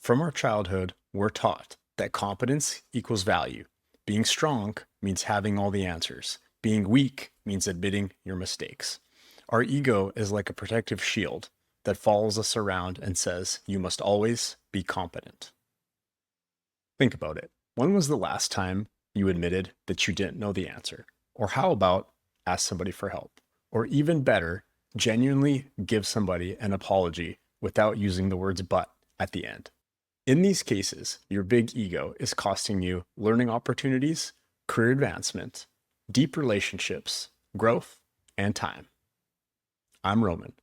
From our childhood, we're taught that competence equals value. Being strong means having all the answers. Being weak means admitting your mistakes. Our ego is like a protective shield that follows us around and says, you must always be competent. Think about it. When was the last time you admitted that you didn't know the answer? Or how about ask somebody for help? Or even better, genuinely give somebody an apology without using the words but at the end. In these cases, your big ego is costing you learning opportunities, career advancement, deep relationships, growth, and time. I'm Roman,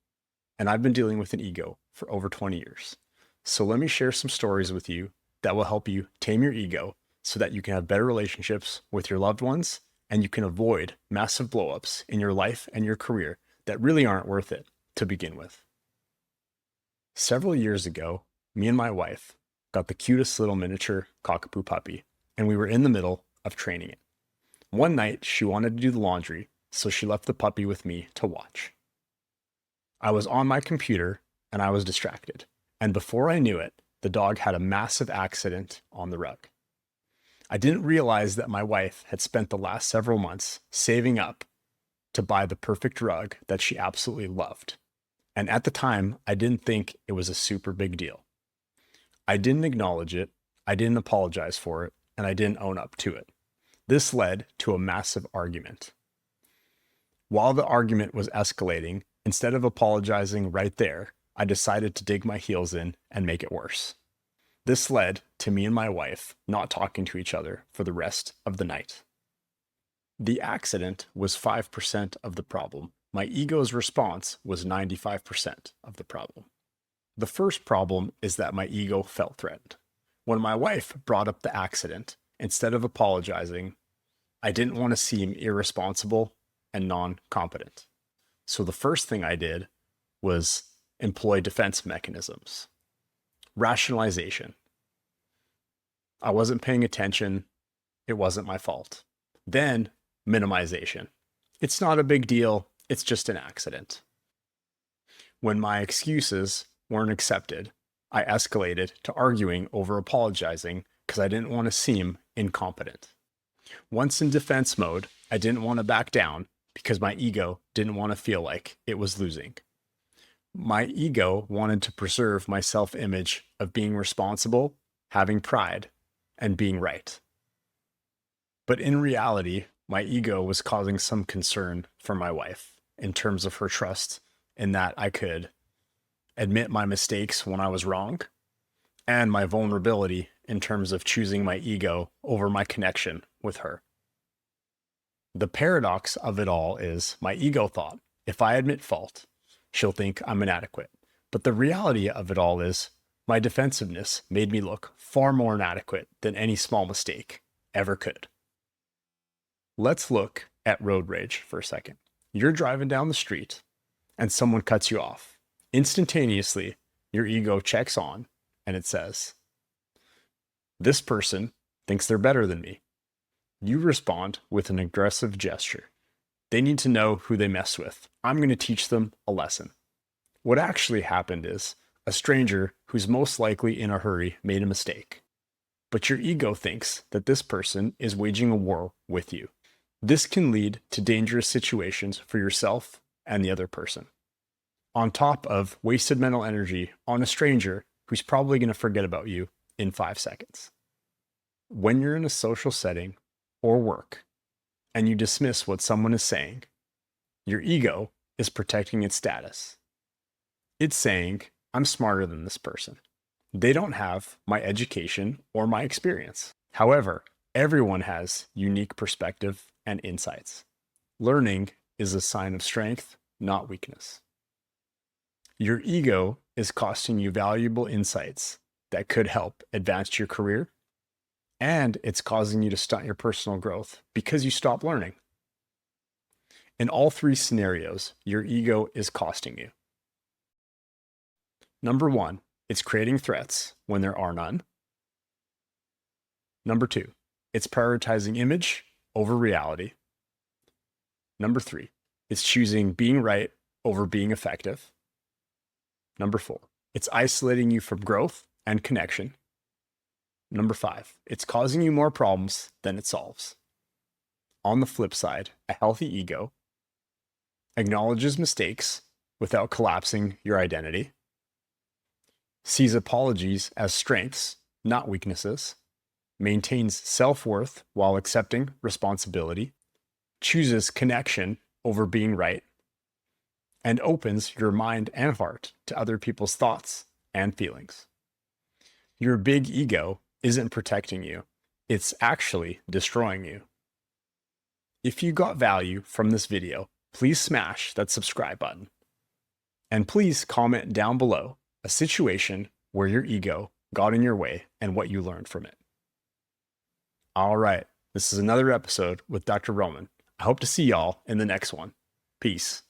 and I've been dealing with an ego for over 20 years. So let me share some stories with you that will help you tame your ego so that you can have better relationships with your loved ones and you can avoid massive blowups in your life and your career that really aren't worth it to begin with. Several years ago, me and my wife got the cutest little miniature cockapoo puppy, and we were in the middle of training it. One night, she wanted to do the laundry, so she left the puppy with me to watch. I was on my computer and I was distracted, and before I knew it, the dog had a massive accident on the rug. I didn't realize that my wife had spent the last several months saving up to buy the perfect rug that she absolutely loved. And at the time, I didn't think it was a super big deal. I didn't acknowledge it, I didn't apologize for it, and I didn't own up to it. This led to a massive argument. While the argument was escalating, instead of apologizing right there, I decided to dig my heels in and make it worse. This led to me and my wife not talking to each other for the rest of the night. The accident was 5% of the problem. My ego's response was 95% of the problem. The first problem is that my ego felt threatened. When my wife brought up the accident, instead of apologizing, I didn't want to seem irresponsible and non-competent. So the first thing I did was employ defense mechanisms. Rationalization. I wasn't paying attention. It wasn't my fault. Then minimization. It's not a big deal. It's just an accident. When my excuses weren't accepted, I escalated to arguing over apologizing because I didn't want to seem incompetent. Once in defense mode, I didn't want to back down because my ego didn't want to feel like it was losing. My ego wanted to preserve my self-image of being responsible, having pride, and being right. But in reality, my ego was causing some concern for my wife in terms of her trust in that I could admit my mistakes when I was wrong, and my vulnerability in terms of choosing my ego over my connection with her. The paradox of it all is my ego thought, if I admit fault, she'll think I'm inadequate. But the reality of it all is my defensiveness made me look far more inadequate than any small mistake ever could. Let's look at road rage for a second. You're driving down the street and someone cuts you off. Instantaneously, your ego checks on and it says, this person thinks they're better than me. You respond with an aggressive gesture. They need to know who they mess with. I'm going to teach them a lesson. What actually happened is a stranger who's most likely in a hurry made a mistake. But your ego thinks that this person is waging a war with you. This can lead to dangerous situations for yourself and the other person, on top of wasted mental energy on a stranger who's probably going to forget about you in 5 seconds. When you're in a social setting or work and you dismiss what someone is saying, your ego is protecting its status. It's saying, I'm smarter than this person. They don't have my education or my experience. However, everyone has unique perspective and insights. Learning is a sign of strength, not weakness. Your ego is costing you valuable insights that could help advance your career, and it's causing you to stunt your personal growth because you stop learning. In all 3 scenarios, your ego is costing you. Number 1, it's creating threats when there are none. Number 2, it's prioritizing image over reality. Number 3, it's choosing being right over being effective. Number 4, it's isolating you from growth and connection. Number 5, it's causing you more problems than it solves. On the flip side, a healthy ego acknowledges mistakes without collapsing your identity, sees apologies as strengths, not weaknesses, maintains self-worth while accepting responsibility, chooses connection over being right, and opens your mind and heart to other people's thoughts and feelings. Your big ego isn't protecting you, it's actually destroying you. If you got value from this video, please smash that subscribe button. And please comment down below a situation where your ego got in your way and what you learned from it. All right, this is another episode with Dr. Roman. I hope to see y'all in the next one. Peace.